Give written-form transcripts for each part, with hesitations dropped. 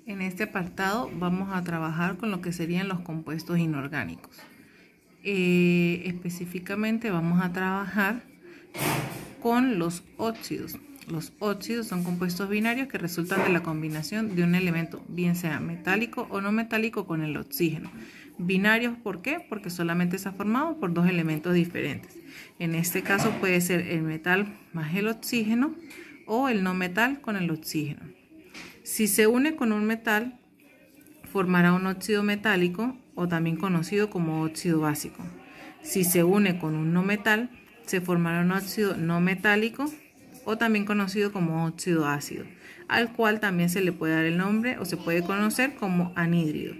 En este apartado vamos a trabajar con lo que serían los compuestos inorgánicos. Específicamente vamos a trabajar con los óxidos. Los óxidos son compuestos binarios que resultan de la combinación de un elemento, bien sea metálico o no metálico, con el oxígeno. Binarios, ¿por qué? Porque solamente está formado por dos elementos diferentes. En este caso puede ser el metal más el oxígeno o el no metal con el oxígeno. Si se une con un metal, formará un óxido metálico o también conocido como óxido básico. Si se une con un no metal, se formará un óxido no metálico o también conocido como óxido ácido, al cual también se le puede dar el nombre o se puede conocer como anhídrido.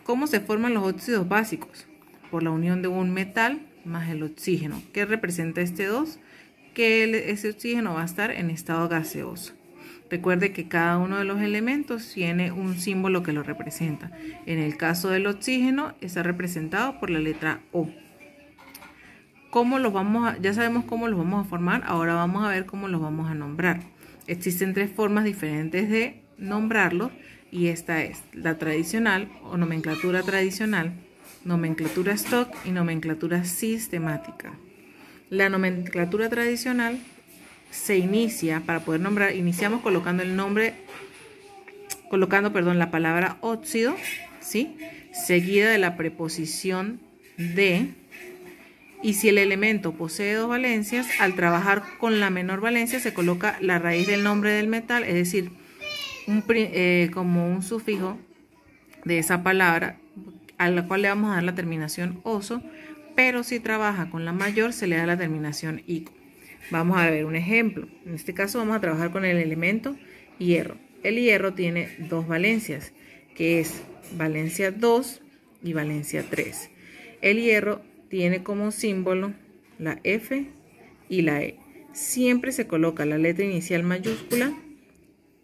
¿Cómo se forman los óxidos básicos? Por la unión de un metal más el oxígeno. ¿Qué representa este 2? Que ese oxígeno va a estar en estado gaseoso. Recuerde que cada uno de los elementos tiene un símbolo que lo representa. En el caso del oxígeno está representado por la letra O. Ya sabemos cómo los vamos a formar, ahora vamos a ver cómo los vamos a nombrar. Existen tres formas diferentes de nombrarlos y esta es la tradicional o nomenclatura tradicional, nomenclatura stock y nomenclatura sistemática. La nomenclatura tradicional se inicia, para poder nombrar, iniciamos colocando la palabra óxido, ¿sí? Seguida de la preposición de, y si el elemento posee dos valencias, al trabajar con la menor valencia se coloca la raíz del nombre del metal, es decir, como un sufijo de esa palabra, a la cual le vamos a dar la terminación oso, pero si trabaja con la mayor se le da la terminación ico. Vamos a ver un ejemplo. En este caso vamos a trabajar con el elemento hierro. El hierro tiene dos valencias, que es valencia 2 y valencia 3. El hierro tiene como símbolo la F y la E. Siempre se coloca la letra inicial mayúscula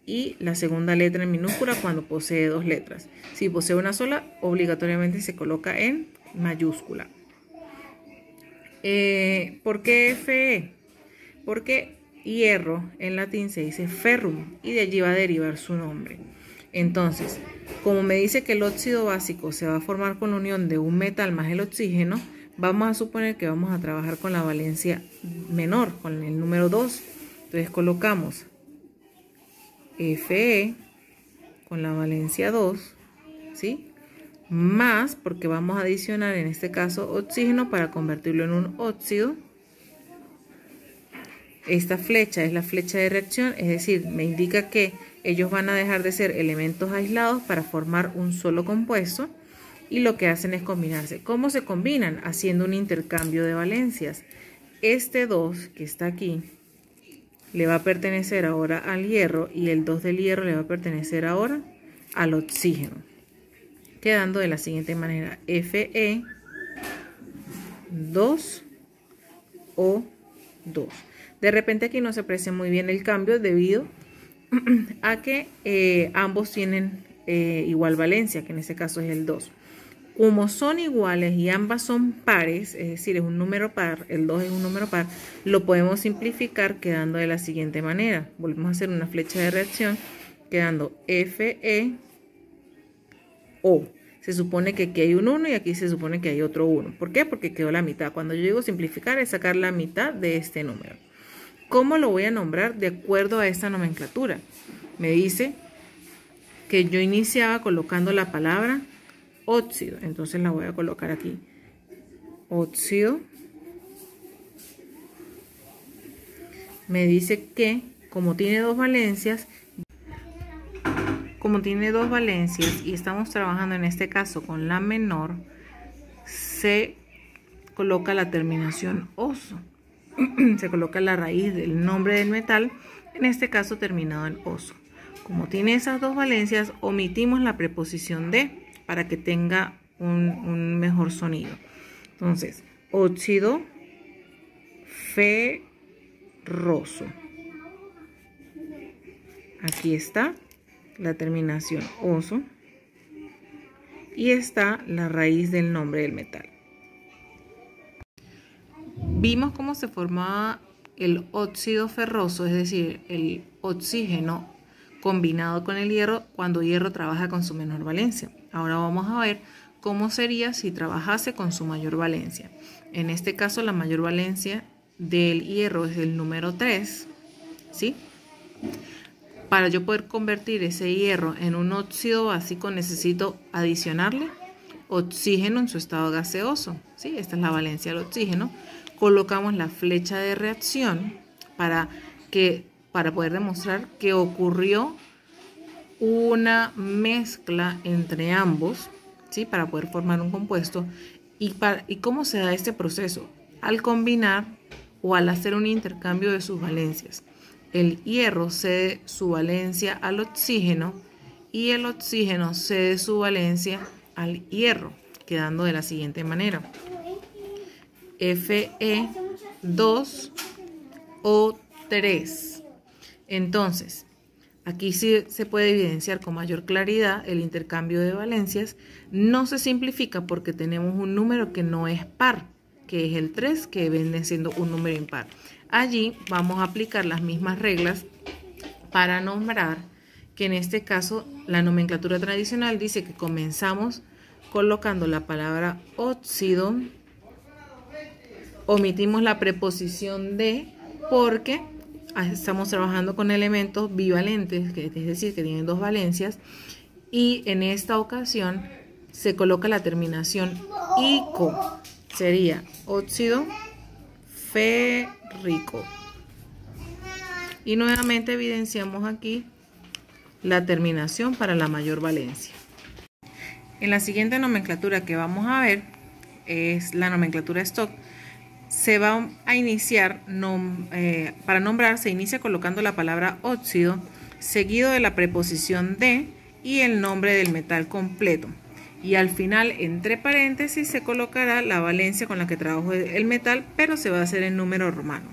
y la segunda letra en minúscula cuando posee dos letras. Si posee una sola, obligatoriamente se coloca en mayúscula. ¿Por qué Fe? Porque hierro en latín se dice ferrum y de allí va a derivar su nombre. Entonces, como me dice que el óxido básico se va a formar con la unión de un metal más el oxígeno, vamos a suponer que vamos a trabajar con la valencia menor, con el número 2. Entonces colocamos Fe con la valencia 2, ¿sí? Más, porque vamos a adicionar en este caso oxígeno para convertirlo en un óxido. Esta flecha es la flecha de reacción, es decir, me indica que ellos van a dejar de ser elementos aislados para formar un solo compuesto y lo que hacen es combinarse. ¿Cómo se combinan? Haciendo un intercambio de valencias. Este 2 que está aquí le va a pertenecer ahora al hierro y el 2 del hierro le va a pertenecer ahora al oxígeno, quedando de la siguiente manera: Fe 2 O 2. De repente aquí no se aprecia muy bien el cambio debido a que ambos tienen igual valencia, que en este caso es el 2. Como son iguales y ambas son pares, es decir, es un número par, el 2 es un número par, lo podemos simplificar quedando de la siguiente manera. Volvemos a hacer una flecha de reacción quedando Fe O. Se supone que aquí hay un 1 y aquí se supone que hay otro 1. ¿Por qué? Porque quedó la mitad. Cuando yo digo simplificar es sacar la mitad de este número. ¿Cómo lo voy a nombrar de acuerdo a esta nomenclatura? Me dice que yo iniciaba colocando la palabra óxido. Entonces la voy a colocar aquí. Óxido. Me dice que como tiene dos valencias y estamos trabajando en este caso con la menor, se coloca la terminación oso. Se coloca la raíz del nombre del metal, en este caso terminado en oso. Como tiene esas dos valencias, omitimos la preposición de para que tenga un mejor sonido. Entonces, óxido ferroso. Aquí está la terminación oso y está la raíz del nombre del metal. Vimos cómo se formaba el óxido ferroso, es decir, el oxígeno combinado con el hierro cuando hierro trabaja con su menor valencia. Ahora vamos a ver cómo sería si trabajase con su mayor valencia. En este caso la mayor valencia del hierro es el número 3, ¿sí? Para yo poder convertir ese hierro en un óxido básico necesito adicionarle oxígeno en su estado gaseoso, ¿sí? Esta es la valencia del oxígeno. Colocamos la flecha de reacción para poder demostrar que ocurrió una mezcla entre ambos, ¿sí? Para poder formar un compuesto. ¿Y cómo se da este proceso? Al combinar o al hacer un intercambio de sus valencias. El hierro cede su valencia al oxígeno y el oxígeno cede su valencia al hierro, quedando de la siguiente manera: Fe2O3. Entonces, aquí sí se puede evidenciar con mayor claridad el intercambio de valencias. No se simplifica porque tenemos un número que no es par, que es el 3, que viene siendo un número impar. Allí vamos a aplicar las mismas reglas para nombrar, que en este caso la nomenclatura tradicional dice que comenzamos colocando la palabra óxido, omitimos la preposición de porque estamos trabajando con elementos bivalentes, es decir, que tienen dos valencias, y en esta ocasión se coloca la terminación ico, sería óxido férrico. Y nuevamente evidenciamos aquí la terminación para la mayor valencia. En la siguiente nomenclatura que vamos a ver es la nomenclatura stock. Se va a iniciar, para nombrar se inicia colocando la palabra óxido, seguido de la preposición de y el nombre del metal completo. Y al final, entre paréntesis, se colocará la valencia con la que trabajó el metal, pero se va a hacer en número romano.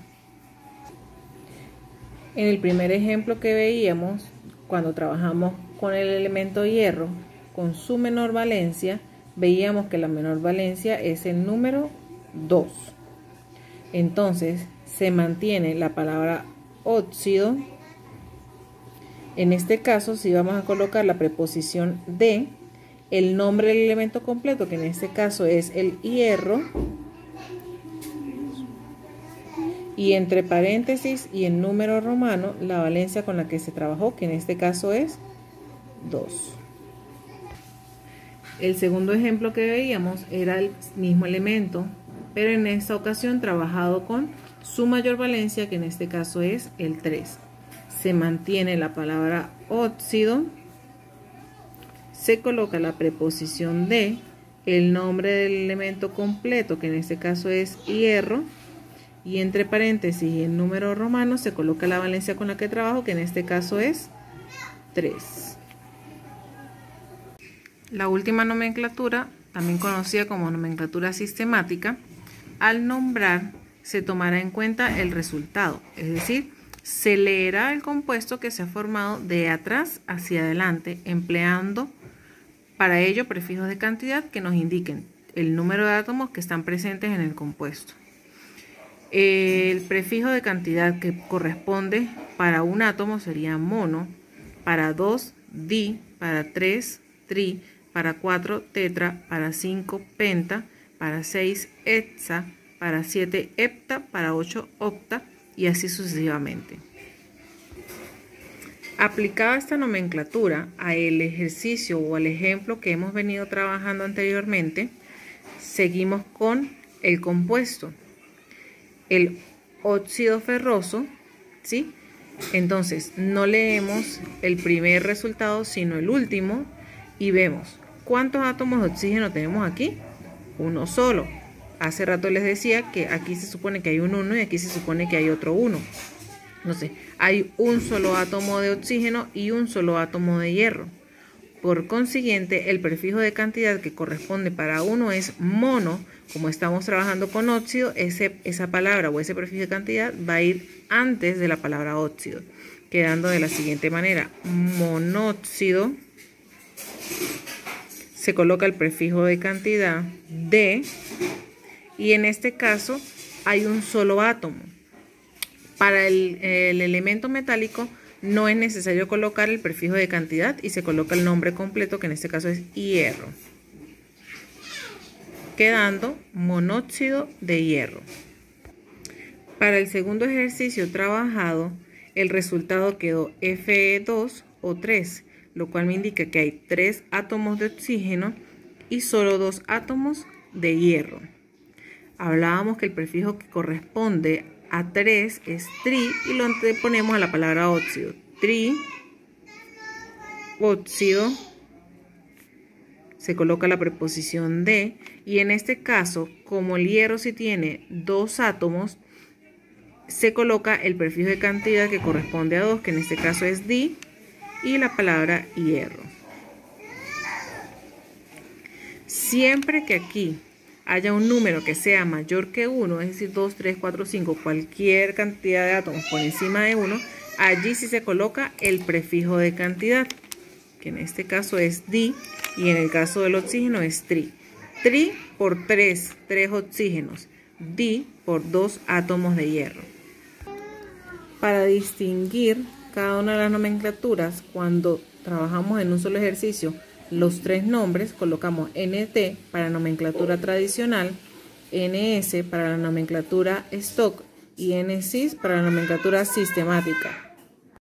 En el primer ejemplo que veíamos, cuando trabajamos con el elemento hierro, con su menor valencia, veíamos que la menor valencia es el número 2. Entonces, se mantiene la palabra óxido. En este caso, si vamos a colocar la preposición de, el nombre del elemento completo, que en este caso es el hierro, y entre paréntesis y en número romano, la valencia con la que se trabajó, que en este caso es 2. El segundo ejemplo que veíamos era el mismo elemento, pero en esta ocasión trabajado con su mayor valencia, que en este caso es el 3. Se mantiene la palabra óxido, se coloca la preposición de, el nombre del elemento completo, que en este caso es hierro, y entre paréntesis y en número romano se coloca la valencia con la que trabajo, que en este caso es 3. La última nomenclatura, también conocida como nomenclatura sistemática, al nombrar se tomará en cuenta el resultado, es decir, se leerá el compuesto que se ha formado de atrás hacia adelante, empleando para ello prefijos de cantidad que nos indiquen el número de átomos que están presentes en el compuesto. El prefijo de cantidad que corresponde para un átomo sería mono, para 2 di, para 3 tri, para 4 tetra, para 5 penta, para 6 hexa, para 7 hepta, para 8 octa y así sucesivamente. Aplicada esta nomenclatura al ejercicio o al ejemplo que hemos venido trabajando anteriormente, seguimos con el compuesto, el óxido ferroso, ¿sí? Entonces no leemos el primer resultado sino el último y vemos cuántos átomos de oxígeno tenemos aquí. Uno solo. Hace rato les decía que aquí se supone que hay un 1 y aquí se supone que hay otro 1. Entonces hay un solo átomo de oxígeno y un solo átomo de hierro. Por consiguiente, el prefijo de cantidad que corresponde para uno es mono. Como estamos trabajando con óxido, esa palabra o ese prefijo de cantidad va a ir antes de la palabra óxido, quedando de la siguiente manera: monóxido. Se coloca el prefijo de cantidad de, y en este caso hay un solo átomo. Para el elemento metálico no es necesario colocar el prefijo de cantidad y se coloca el nombre completo, que en este caso es hierro, quedando monóxido de hierro. Para el segundo ejercicio trabajado, el resultado quedó Fe2 o 3, lo cual me indica que hay 3 átomos de oxígeno y solo 2 átomos de hierro. Hablábamos que el prefijo que corresponde a 3 es tri y lo anteponemos a la palabra óxido. Tri, óxido, se coloca la preposición de, y en este caso, como el hierro sí tiene 2 átomos, se coloca el prefijo de cantidad que corresponde a 2, que en este caso es di, y la palabra hierro. Siempre que aquí haya un número que sea mayor que 1, es decir, 2, 3, 4, 5, cualquier cantidad de átomos por encima de 1, allí sí se coloca el prefijo de cantidad, que en este caso es di, y en el caso del oxígeno es tri. Tri por 3 oxígenos, di por 2 átomos de hierro. Para distinguir cada una de las nomenclaturas, cuando trabajamos en un solo ejercicio, los 3 nombres, colocamos NT para nomenclatura tradicional, NS para la nomenclatura stock y NSIS para la nomenclatura sistemática.